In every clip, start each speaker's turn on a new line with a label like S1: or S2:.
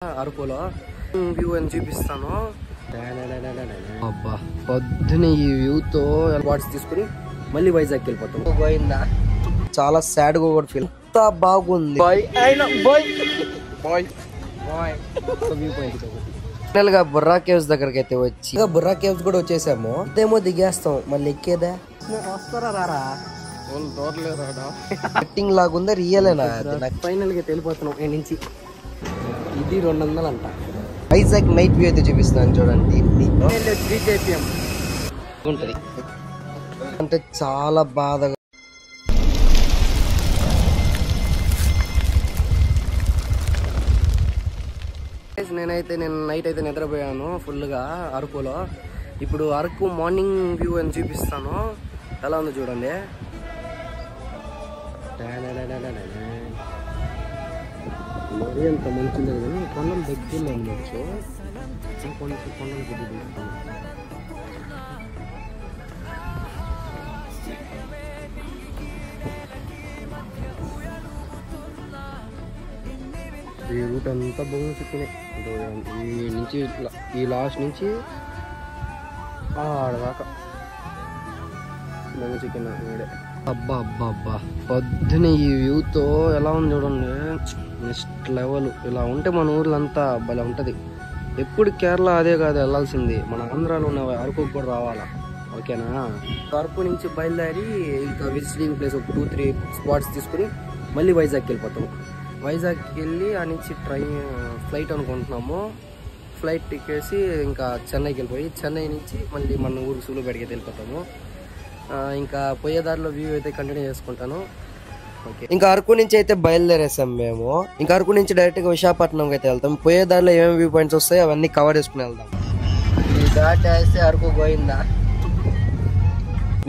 S1: అరకులో వ్యూ అని చూపిస్తాను. అబ్బా పొద్దున ఈ వ్యూతో వాట్స్ తీసుకుని మళ్ళీ వైజాగ్ వెళ్ళిపోతాం. పోయిందా చాలా సాడ్ గా కూడా ఫీల్. అంత బాగుంది ఫైనల్ గా బుర్రా కేవ్స్ దగ్గరకి అయితే వచ్చి బుర్రా కేవ్స్ కూడా వచ్చేసాము. అదేమో దిగేస్తాం మళ్ళీ ఎక్కేదా వస్తారా రారా సెట్టింగ్ లాగుందా రియలేనా? ఫైనల్ గా వెళ్ళిపోతున్నాం ఈ నుంచి. ఇది 200 అంట. వైజాగ్ నైట్ వ్యూ అయితే చూపిస్తున్నాను చూడండి. ఉంటది అంటే చాలా బాధగా. నేను నైట్ అయితే నిద్రపోయాను ఫుల్ గా అరకులో. ఇప్పుడు అరకు మార్నింగ్ వ్యూ అని చూపిస్తాను. ఎలా ఉందో చూడండి. మరీ అంత మంచి లేదు కానీ కొండలు దగ్గరలో ఉండొచ్చు. కొండలు ఈ రూట్ అంతా బొంగు చిక్కినాయి. ఈ నుంచి ఈ లాస్ట్ నుంచి ఆడదాకా బొంగు చిక్కిన వీడే. అబ్బా అబ్బా అబ్బా పొద్దున ఈ వ్యూతో ఎలా ఉంది చూడండి. Next level. ఇలా ఉంటే మన ఊర్లో అంతా భలే ఉంటది. ఎప్పుడు కేరళ అదే కాదు వెళ్ళాల్సింది, మన ఆంధ్రాలో ఉన్న అరకుకు కూడా రావాలా. ఓకేనా? అరకు నుంచి బయలుదేరి ఇంకా విజిటింగ్ ప్లేస్ ఒక 2-3 స్పాట్స్ తీసుకుని మళ్ళీ వైజాగ్కి వెళ్ళిపోతాం. వైజాగ్కి వెళ్ళి ఆ నుంచి ఫ్లైట్ అనుకుంటున్నాము. ఫ్లైట్ టిక్కేసి ఇంకా చెన్నైకి వెళ్ళిపోయి చెన్నై నుంచి మళ్ళీ మన ఊరు సూళ్ళూరుపేటకి వెళ్ళిపోతాము. ఇంకా పోయేదారిలో వ్యూ అయితే కంటిన్యూ చేసుకుంటాను. ఓకే, ఇంకా అరకు నుంచి అయితే బయలుదేరేసాం మేము. ఇంకా అరకు నుంచి డైరెక్ట్ గా విశాఖపట్నంకి అయితే వెళ్తాం. పోయేదారిలో ఏమేమి వ్యూ పాయింట్స్ వస్తాయో అవన్నీ కవర్ చేసుకుని వెళ్దాం. ఈ ఘాట్ వేస్తే అరకు పోయిందా.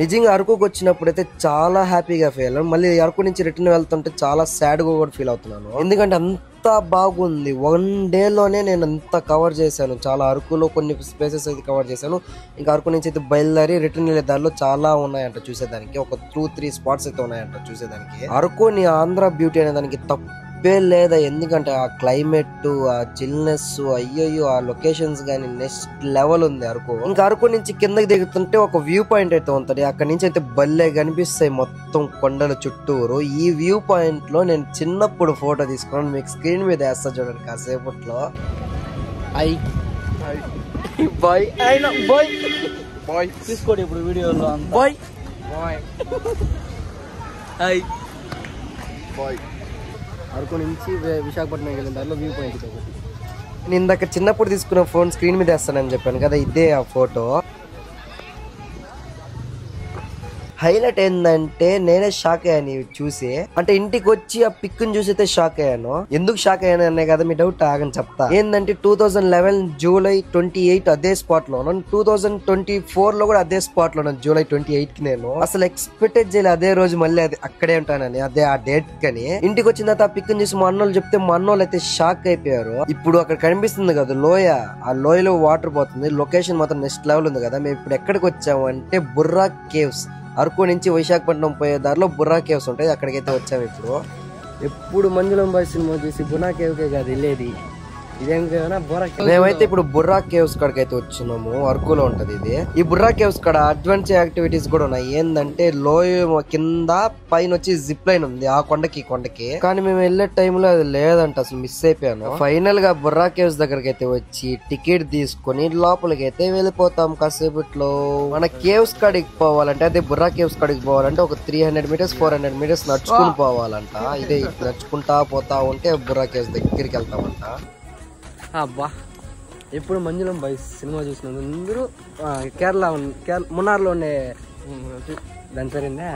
S1: నిజంగా అరకుకి వచ్చినప్పుడు అయితే చాలా హ్యాపీగా ఫీల్ అయ్యాను. మళ్ళీ అరకు నుంచి రిటర్న్ వెళ్తుంటే చాలా సాడ్ గా కూడా ఫీల్ అవుతున్నాను. ఎందుకంటే అంత బాగుంది. 1 డేలోనే నేను అంత కవర్ చేశాను. చాలా అరకులో కొన్ని ప్లేసెస్ అయితే కవర్ చేశాను. ఇంకా అరకు నుంచి అయితే బయలుదేరి రిటర్న్ వెళ్ళే దారిలో చాలా ఉన్నాయంట చూసేదానికి. ఒక 2-3 స్పాట్స్ అయితే ఉన్నాయంట చూసేదానికి. అరకు నీ ఆంధ్ర బ్యూటీ అనే దానికి తప్పే లేదా. ఎందుకంటే ఆ క్లైమేట్, ఆ చిల్నెస్, అయ్యో ఆ లొకేషన్స్ గానీ నెక్స్ట్ లెవెల్ ఉంది అరకు. ఇంకా అరకు నుంచి కిందకి దిగుతుంటే ఒక వ్యూ పాయింట్ అయితే ఉంటుంది. అక్కడ నుంచి అయితే భలే కనిపిస్తాయి మొత్తం కొండల చుట్టూరు. ఈ వ్యూ పాయింట్ లో నేను చిన్నప్పుడు ఫోటో తీసుకున్నాను. మీకు స్క్రీన్ మీద వేస్తా చూడండి కాసేపట్లో.
S2: తీసుకోండి ఇప్పుడు వీడియోలో.
S1: అరకు నుంచి విశాఖపట్నం వెళ్ళిన దారిలో వ్యూ పాయింట్ ఒకటి. నేను ఇందాక చిన్నప్పుడు తీసుకున్న ఫోన్ స్క్రీన్ మీద వేస్తానని చెప్పాను కదా, ఇదే ఆ ఫోటో. హైలైట్ ఏంటంటే నేనే షాక్ అయ్యాను చూసి. అంటే ఇంటికి వచ్చి ఆ పిక్ ని చూసి అయితే షాక్ అయ్యాను. ఎందుకు షాక్ అయ్యాను అనే కదా మీ డౌట్. ఆగని చెప్తా. ఏంటంటే 2011 జూలై 28 అదే స్పాట్ లో ఉన్నాను. 2024 లో కూడా అదే స్పాట్ లో ఉన్నాను. జూలై 28 కి నేను అసలు ఎక్స్పెక్టెడ్ చేయలేదు అదే రోజు మళ్ళీ అక్కడే ఉంటానని, అదే ఆ డేట్ కని. ఇంటికి వచ్చిన తర్వాత ఆ పిక్ ని చూసి మా అన్నోళ్ళు చెప్తే మా అన్నోళ్ళు అయితే షాక్ అయిపోయారు. ఇప్పుడు అక్కడ కనిపిస్తుంది కదా లోయ, ఆ లోయలో వాటర్ పోతుంది. లొకేషన్ మాత్రం నెక్స్ట్ లెవెల్ ఉంది కదా. మేము ఇప్పుడు ఎక్కడికి వచ్చాము అంటే బుర్రా కేవ్స్. అరకు నుంచి విశాఖపట్నం పోయే దారిలో బుర్రా కేవ్స్ ఉంటాయి, అక్కడికైతే వచ్చాము. ఎప్పుడు మంజులం బాయ్ సినిమా చూసి బుర్రా కేవ్ కే కాదు వెళ్ళేది. ఇదేం మేమైతే ఇప్పుడు బుర్రా కేవ్స్ కాడికైతే వచ్చినాము. అరకులో ఉంటది ఇది. ఈ బుర్రా కేవ్స్ కాడ అడ్వెంచర్ యాక్టివిటీస్ కూడా ఉన్నాయి. ఏంటంటే లోయ కింద పైన వచ్చి జిప్ లైన్ ఉంది ఆ కొండకి కొండకి. కానీ మేము వెళ్ళే టైంలో అది లేదంట, అసలు మిస్ అయిపోయాను. ఫైనల్ గా బుర్రా కేవ్స్ దగ్గరకి అయితే వచ్చి టికెట్ తీసుకుని లోపలికి అయితే వెళ్ళిపోతాం కాసేపట్లో. మన కేవ్స్ కాడికి పోవాలంటే, అదే బుర్రా కేవ్స్ కాడికి పోవాలంటే ఒక 300 మీటర్స్ 400 మీటర్స్ నడుచుకుని పోవాలంట. ఇదే నడుచుకుంటా పోతా ఉంటే బుర్రా కేవ్స్ దగ్గరికి వెళ్తామంట. అబ్బా ఎప్పుడు మంజులం బాయ్ సినిమా చూసినాను. అందరూ కేరళ మున్నార్లో ఉండే దాని పేరుందే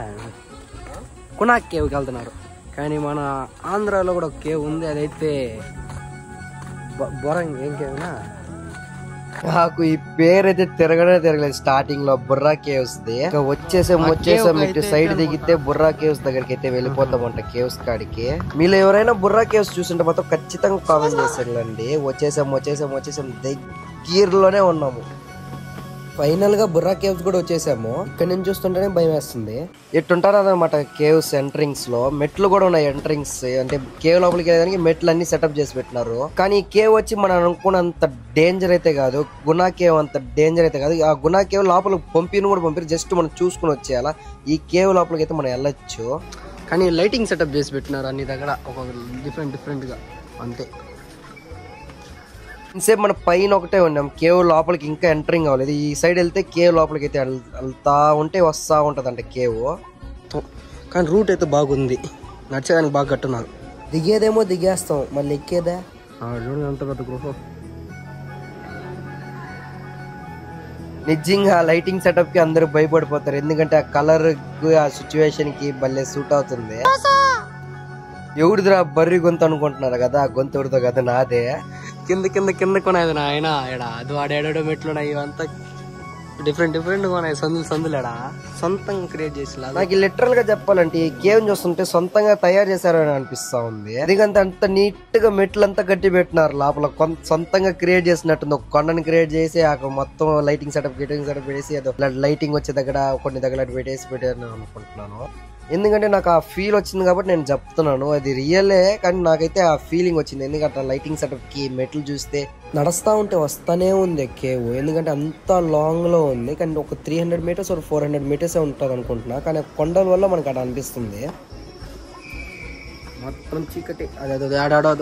S1: కునాక్ కేవ్కి వెళ్తున్నారు. కానీ మన ఆంధ్రాలో కూడా ఒక కేవ్ ఉంది. అదైతే బొరంగ్ ఏం కేవ్నా, నాకు ఈ పేరైతే తిరగలేదు స్టార్టింగ్ లో. బుర్రా కేవ్స్ ది వచ్చేసాం ఇటు సైడ్ దిగితే బుర్రా కేవ్స్ దగ్గరికి అయితే వెళ్ళిపోతామంట. కేవ్స్ కాడికి మీలో ఎవరైనా బుర్రా కేవ్స్ చూసింటే మాత్రం ఖచ్చితంగా కామెంట్ చేసేయండి. వచ్చేసాం దగ్గరలోనే ఉన్నాము. ఫైనల్ గా బుర్రా కేవ్స్ కూడా వచ్చేసాము. ఇక్కడ నుంచి చూస్తుంటేనే భయం వేస్తుంది. ఎట్టుంటారు అన్నమాట కేవ్స్ ఎంట్రింగ్స్ లో మెట్లు కూడా ఉన్నాయి. ఎంట్రింగ్స్ అంటే కేవ్ లోపలికి వెళ్ళడానికి మెట్లు అన్ని సెటప్ చేసి పెట్టినారు. కానీ ఈ కేవ్ వచ్చి మనం అనుకున్నంత డేంజర్ అయితే కాదు. గునా కేవ్ అంత డేంజర్ అయితే కాదు. ఆ గునా కేవ్ లోపలికి పంపిన కూడా పంపిరు, జస్ట్ మనం చూసుకుని వచ్చేయాలా. ఈ కేవ్ లోపలికి అయితే మనం వెళ్ళొచ్చు. కానీ లైటింగ్ సెటప్ చేసి పెట్టినారు అన్ని దగ్గర ఒక డిఫరెంట్ గా అంతే. ఇంతసేపు మన పైన ఒకటే ఉన్నాం, కేవ్ లోపలికి ఇంకా ఎంటరింగ్ అవ్వలేదు. ఈ సైడ్ వెళ్తే కేవ్ లోపలికి అయితే వెళ్తా ఉంటే వస్తా ఉంటది అంట కేవ్. కానీ రూట్ అయితే బాగుంది, నడిచేదానికి బాగా కట్టున్నారు. దిగేదేమో దిగేస్తాం, మళ్ళీ ఎక్కేదా చూడండి అంత పెద్ద గృహ. నిజంగా లైటింగ్ సెటప్ కి అందరూ భయపడిపోతారు, ఎందుకంటే ఆ కలర్ ఆ సిచ్యువేషన్ కి భలే సూట్ అవుతుంది. ఎవరిదిరా బర్రి గొంతు అనుకుంటున్నారు కదా, ఆ గొంతు ఎవరిదో కదా, నాదే. కింద కింద కింద కొనేది నా ఆయన అది వాడేడో మెట్లున్నాయి, ఇవంతా డిఫరెంట్ కొనాయి. సందులేడా సొంతంగా క్రియేట్ చేసి. నాకు లిటరల్ గా చెప్పాలంటే ఈ కేవ్ చూస్తుంటే సొంతంగా తయారు చేశారని అనిపిస్తా ఉంది. ఎందుకంటే అంత నీట్ గా మెట్లు అంతా కట్టి పెట్టినారు లోపల. సొంతంగా క్రియేట్ చేసినట్టుంది. ఒక కొండని క్రియేట్ చేసి అక్కడ మొత్తం లైటింగ్ సెటప్ పెట్టేసి అదో లైటింగ్ వచ్చే దగ్గర కొన్ని దగ్గర పెట్టాను అనుకుంటున్నాను. ఎందుకంటే నాకు ఆ ఫీల్ వచ్చింది కాబట్టి నేను చెప్తున్నాను. అది రియలే, కానీ నాకైతే ఆ ఫీలింగ్ వచ్చింది. ఎందుకంటే లైటింగ్ సెటప్ కి మెట్లు చూస్తే నడుస్తా ఉంటే వస్తానే ఉంది కేవ్. ఎందుకంటే అంత లాంగ్ లో ఉంది, కానీ ఒక 300 మీటర్స్ ఒక 400 మీటర్స్ ఉంటుంది అనుకుంటున్నా. కానీ కొండల వల్ల మనకు అక్కడ అనిపిస్తుంది. మొత్తం చీకటి, అదేదో ఏడాడో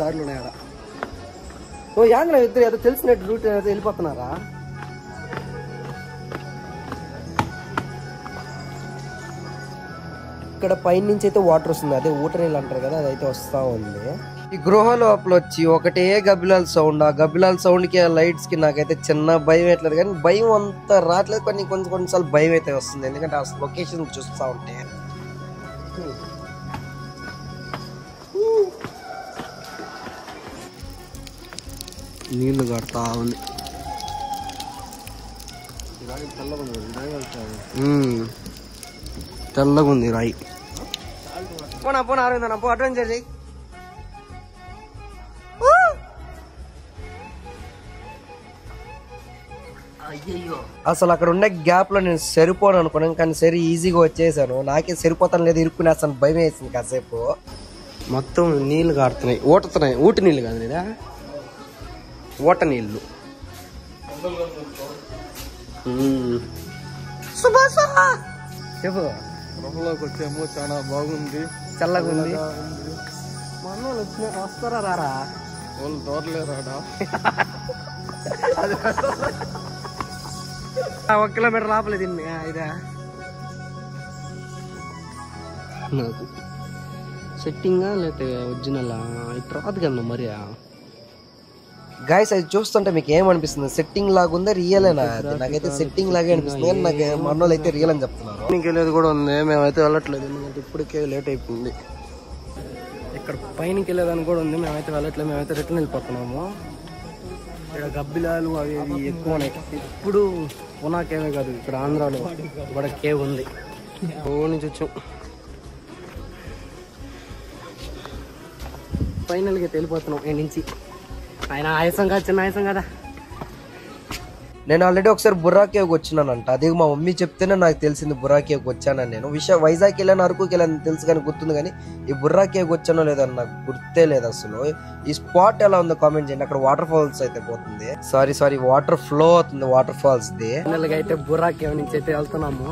S1: దారులు ఉన్నాయి. ఓ యాంగ్లో ఇద్దరు ఏదో తెలిసినట్టు రూట్ ఏదో వెళ్ళిపోతున్నారా. ఇక్కడ పైన నుంచి అయితే వాటర్ వస్తుంది, అదే ఊట నీళ్ళు అంటారు కదా, అదైతే వస్తా ఉంది. ఈ గృహ లోపల వచ్చి ఒకటే గబ్బిలాల సౌండ్. ఆ గబ్బిలాల సౌండ్ కి ఆ లైట్స్ కి నాకైతే చిన్న భయం వేయట్లేదు, కానీ భయం అంతా రావట్లేదు. కానీ కొన్నిసార్లు భయం అయితే వస్తుంది, ఎందుకంటే ఆ లొకేషన్ చూస్తా ఉంటే. నీళ్లు కడతా ఉంది. తెల్లగా ఉంది రాయి. పోనా అరవిందనా పో, అడ్వెంచర్ చెయ్యి. అసలు అక్కడ ఉండే గ్యాప్ లో నేను సరిపోను అనుకున్నాను, కానీ సరి ఈజీగా వచ్చేసాను. నాకే సరిపోతాను లేదు, ఇరుక్కునేస్తాను, భయం వేసింది కాసేపు. మొత్తం నీళ్లు కారుతున్నాయి, ఊటుతున్నాయి. ఊటి నీళ్ళు కాదు లేదా, ఊట నీళ్ళు. చెప్పు.
S2: గృహలోకి వచ్చేమో చాలా బాగుంది,
S1: చల్లగా ఉంది. మన వాళ్ళు వస్తారా రారా,
S2: వాళ్ళు దూరలేరాడా.
S1: 1 కిలోమీటర్ లోపల తిండి ఇదా. నాకు సెట్టింగా లేకపోతే ఒరిజినల్ ఇప్పుడు రాదు కదా మరి. గాయస్ అది చూస్తుంటే మీకు ఏమనిపిస్తుంది, సెట్టింగ్ లాగా ఉందా రియలేనా? నాకైతే సెట్టింగ్ లాగే అనిపిస్తుంది, కానీ నాకు మన వాళ్ళు అయితే రియల్ అని చెప్తున్నారు. ఇంకెళ్ళేది కూడా ఉంది, మేమైతే వెళ్ళట్లేదు, ఎందుకంటే ఇప్పటికే లేట్ అయిపోయింది. ఇక్కడ పైనకి వెళ్ళేదానికి కూడా ఉంది, మేమైతే వెళ్ళట్లేదు, మేమైతే రిటర్న్ వెళ్ళిపోతున్నాము. ఇక్కడ గబ్బిలాలు అవి ఎక్కువ ఉన్నాయి. ఇప్పుడు పునా కేవే కాదు, ఇక్కడ ఆంధ్రాలో కూడా కేవ్ ఉంది. ఓ నుంచి వచ్చాం. ఫైనల్గా వెళ్ళిపోతున్నాం ఈ నుంచి. ఆయన ఆయాసం కాదు, చిన్న ఆయాసం కదా. నేను ఆల్రెడీ ఒకసారి బుర్రా కేవ్కి వచ్చినానంట. అది మా మమ్మీ చెప్తేనే నాకు తెలిసింది బుర్రా కేవ్కి వచ్చానని. నేను వైజాగ్కి వెళ్ళాను, అరకుకి వెళ్ళాను తెలుసు, కానీ గుర్తుంది, కానీ ఈ బుర్రా కేవ్కి వచ్చానో లేదని నాకు గుర్తే లేదు అసలు. ఈ స్పాట్ ఎలా ఉందో కామెంట్ చేయండి. అక్కడ వాటర్ ఫాల్స్ అయితే పోతుంది, సారీ వాటర్ ఫ్లో అవుతుంది, వాటర్ ఫాల్స్ ది. ఫైనల్గా అయితే బుర్రా కేవ్ నుంచి అయితే వెళ్తున్నాము.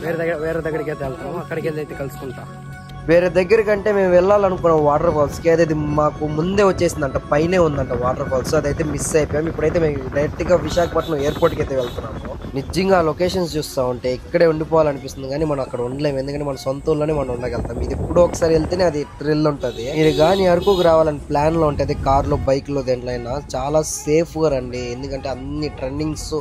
S1: వేరే దగ్గరికి అయితే వెళ్తాము, అక్కడికి వెళ్ళి అయితే కలుసుకుంటా. వేరే దగ్గర కంటే మేము వెళ్ళాలనుకున్నాం వాటర్ ఫాల్స్ కి, అదే మాకు ముందే వచ్చేసిందంట, పైనే ఉందంట వాటర్ ఫాల్స్. అదైతే మిస్ అయిపోయాం. ఇప్పుడైతే మేము డైరెక్ట్ గా విశాఖపట్నం ఎయిర్పోర్ట్ కి అయితే వెళ్తున్నాము. నిజంగా లొకేషన్స్ చూస్తా ఉంటే ఇక్కడే ఉండిపోవాలనిపిస్తుంది, కానీ మనం అక్కడ ఉండలేము, ఎందుకంటే మన సొంత ఊళ్ళోనే మనం ఉండగలుగుతాం. ఇది ఎప్పుడో ఒకసారి వెళ్తేనే అది థ్రిల్ ఉంటుంది. మీరు కానీ అరకుకు రావాలని ప్లాన్ లో ఉంటుంది, కార్ లో బైక్ లో దేంట్లో చాలా సేఫ్ గా రండి, ఎందుకంటే అన్ని ట్రెండింగ్స్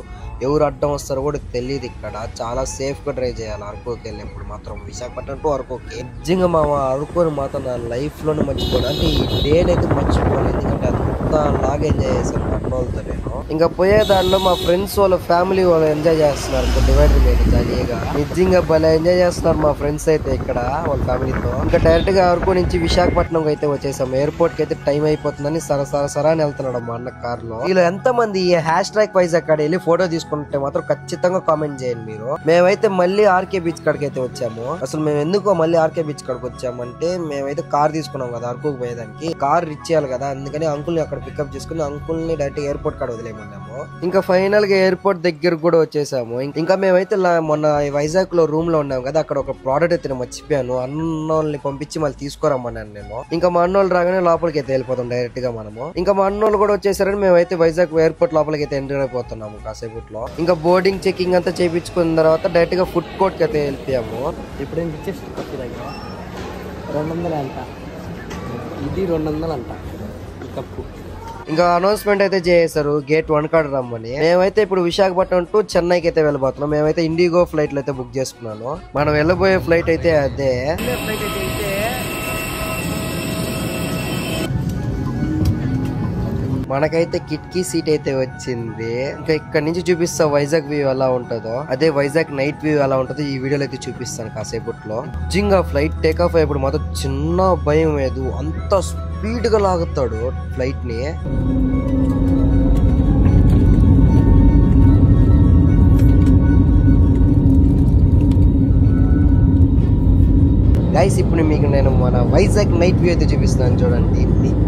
S1: ఎవరు అడ్డం వస్తారో కూడా తెలియదు. ఇక్కడ చాలా సేఫ్ గా డ్రైవ్ చేయాలి అరకుకి వెళ్ళినప్పుడు మాత్రం. విశాఖపట్నం టు అరకుకి నిజంగా మా అరకుని మాత్రం నా లైఫ్ లోనే మర్చిపోను, అంటే ఈ డేని అయితే మర్చిపోను, ఎందుకంటే అంత లాగా ఎంజాయ్ చేశాను పట్టణాలతో నేను. ఇంకా పోయే దారిలో మా ఫ్రెండ్స్ వాళ్ళ ఫ్యామిలీ వాళ్ళు ఎంజాయ్ చేస్తున్నారు డివైడర్ మీద జాలీగా. నిజంగా భలే ఎంజాయ్ చేస్తున్నారు మా ఫ్రెండ్స్ అయితే ఇక్కడ వాళ్ళ ఫ్యామిలీతో. ఇంకా డైరెక్ట్ గా అరకు నుంచి విశాఖపట్నం అయితే వచ్చేసాం. ఎయిర్పోర్ట్ కి అయితే టైం అయిపోతుందని సరా అని వెళ్తున్నాడు మా అన్న కార్ లో. వీళ్ళు ఎంత మంది ఈ #వైజాగ్ అక్కడ వెళ్ళి ఫోటో తీసుకుంటే మాత్రం ఖచ్చితంగా కామెంట్ చేయండి మీరు. మేమైతే మళ్ళీ ఆర్కే బీచ్ కాడికి అయితే వచ్చాము. అసలు మేము ఎందుకో మళ్ళీ ఆర్కే బీచ్ కాడికి వచ్చామంటే మేమైతే కార్ తీసుకున్నాం కదా అరకుకు పోయేదానికి. కార్ ఇచ్చేయాలి కదా, అందుకని అంకుల్ ని అక్కడ పికప్ చేసుకుని అంకుల్ ని డైరెక్ట్ ఎయిర్పోర్ట్ కాడ వదిలేమన్నాము. ఇంకా ఫైనల్ గా ఎయిర్పోర్ట్ దగ్గర కూడా వచ్చేసాము. ఇంకా మేమైతే మొన్న వైజాగ్ లో రూమ్ లో ఉన్నాం కదా, అక్కడ ఒక ప్రోడక్ట్ అయితే మర్చిపోయాను. అన్నోళ్ళని పంపించి మళ్ళీ తీసుకురమ్మన్నాను నేను. ఇంకా మా అన్నోళ్ళు రాగానే లోపలికి అయితే వెళ్ళిపోతాం డైరెక్ట్ గా మనము. ఇంకా మా అన్నోళ్ళు కూడా వచ్చేసారని మేమైతే వైజాగ్ ఎయిర్పోర్ట్ లోపలికి అయితే ఎంటర్ అయిపోతున్నాము కాసేపట్లో. ఇంకా బోర్డింగ్ చెకింగ్ అంతా చేయించుకున్న తర్వాత డైరెక్ట్ గా ఫుడ్ కోర్ట్ కి అయితే వెళ్ళిపోయాము.
S3: ఇప్పుడు దగ్గర 200 అంట, ఇది 200 అంట కప్పు.
S1: ఇంకా అనౌన్స్మెంట్ అయితే చేశారు గేట్ 1 కాడ రమ్మని. మేమైతే ఇప్పుడు విశాఖపట్నం టు చెన్నైకి అయితే వెళ్ళిపోతున్నాం. మేమైతే ఇండిగో ఫ్లైట్లు అయితే బుక్ చేసుకున్నాను. మనం వెళ్ళబోయే ఫ్లైట్ అయితే అదే. మనకైతే కిటికీ సీట్ అయితే వచ్చింది. ఇంకా ఇక్కడ నుంచి చూపిస్తా వైజాగ్ వ్యూ ఎలా ఉంటుందో, అదే వైజాగ్ నైట్ వ్యూ ఎలా ఉంటుందో ఈ వీడియోలో అయితే చూపిస్తాను కాసేపట్లో. నిజంగా ఫ్లైట్ టేక్ ఆఫ్ అయ్యేప్పుడు మాత్రం చిన్న భయం లేదు, అంత స్పీడ్ గా లాగుతాడు ఫ్లైట్ ని. గైస్ ఇప్పుడు మీకు నేను మన వైజాగ్ నైట్ వ్యూ అయితే చూపిస్తాను చూడండి.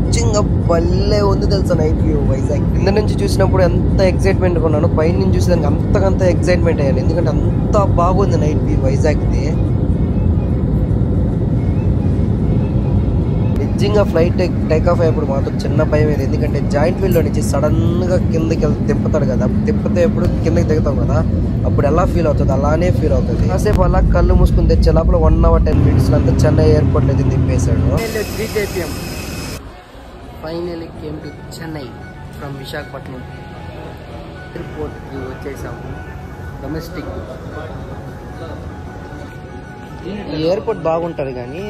S1: నిజంగా భలే ఉంది తెలుసా నైట్ వ్యూ వైజాగ్. కింద నుంచి చూసినప్పుడు ఎంత ఎక్సైట్మెంట్ ఉన్నాను, పైన నుంచి చూసేదానికి అంతకంత ఎక్సైట్మెంట్ అయ్యాను, ఎందుకంటే అంత బాగుంది నైట్ వ్యూ వైజాగ్ది. నిజంగా ఫ్లైట్ టేక్ ఆఫ్ అయ్యేప్పుడు మాత్రం చిన్న భయం ఏది, ఎందుకంటే జాయింట్ వీల్ లో నుంచి సడన్ గా కిందకి తిప్పుతాడు కదా, తిప్పితే ఎప్పుడు కిందకి దిగుతాం కదా, అప్పుడు ఎలా ఫీల్ అవుతుంది అలానే ఫీల్ అవుతుంది. కాసేపు అలా కళ్ళు మూసుకుని తెచ్చే లోపల 1 hour 10 minutes అంతా చెన్నై ఎయిర్పోర్ట్ అయితే దింపేశాడు.
S3: Finally came to Chennai from Visakhapatnam. Airport కి వచ్చేసాము. డొమెస్టిక్ ఈ ఎయిర్పోర్ట్ బాగుంటది కానీ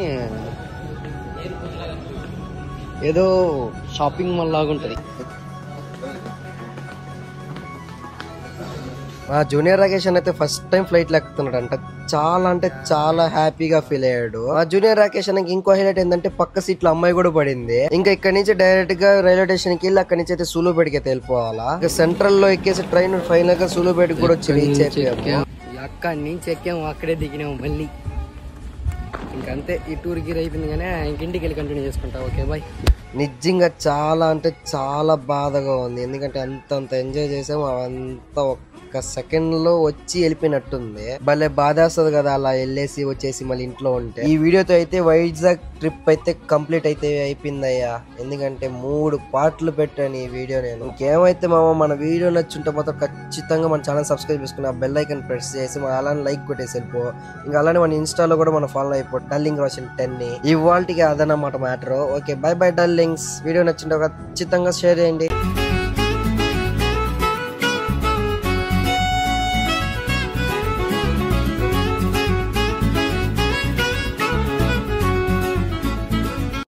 S3: ఏదో షాపింగ్ మాల్ లాగా ఉంటది.
S1: మా జూనియర్ రాకేష్ అయితే ఫస్ట్ టైం ఫ్లైట్ లెక్కుతున్నాడు అంట. చాలా అంటే చాలా హ్యాపీగా ఫీల్ అయ్యాడు. మా జూనియర్ రాకేష్ అన్నకి ఇంకో హైలైట్ ఏంటంటే పక్క సీట్ లో అమ్మాయి కూడా పడింది. ఇంకా ఇక్కడ నుంచి డైరెక్ట్ గా రైల్వే స్టేషన్ కి వెళ్ళి అక్కడ నుంచి అయితే సూలూపేటకి అయితే వెళ్ళిపోవాలా. ఇంకా సెంట్రల్ లో ఎక్కేసి ట్రైన్ ఫైనల్ గా సూలూపేటకి కూడా వచ్చి రీచ్ అయిపోయాము.
S3: అక్కడి నుంచి ఎక్కాము, అక్కడే దిగినాము మళ్ళీ. ఇంకంతే, ఈ టూర్ గిర్ అయిపోయింది కానీ ఇంటికి వెళ్ళి కంటిన్యూ చేసుకుంటా. Okay bye.
S1: నిజంగా చాలా అంటే చాలా బాధగా ఉంది, ఎందుకంటే అంత ఎంజాయ్ చేసాము, అవంతా ఒక్క సెకండ్ లో వచ్చి వెళ్ళిపోయినట్టుంది. భలే బాధేస్తుంది కదా అలా వెళ్ళేసి వచ్చేసి మళ్ళీ ఇంట్లో ఉంటే. ఈ వీడియోతో అయితే వైజాగ్ ట్రిప్ అయితే కంప్లీట్ అయితే అయిపోయిందయ్యా, ఎందుకంటే 3 పార్ట్లు పెట్టాను ఈ వీడియో నేను. ఇంకేమైతే మన వీడియో నచ్చుంటే మాత్రం ఖచ్చితంగా మన ఛానల్ సబ్స్క్రైబ్ చేసుకుని ఆ బెల్ ఐకన్ ప్రెస్ చేసి అలానే లైక్ కొట్టేసి వెళ్ళిపో. ఇంకా అలానే మన ఇన్స్టాలో కూడా మనం ఫాలో అయిపో డల్లింగ్ రోషన్ 10 ఇవాళకి అదనమాట matter. Okay bye bye darlings. Video నచ్చింటే ఖచ్చితంగా షేర్ చేయండి.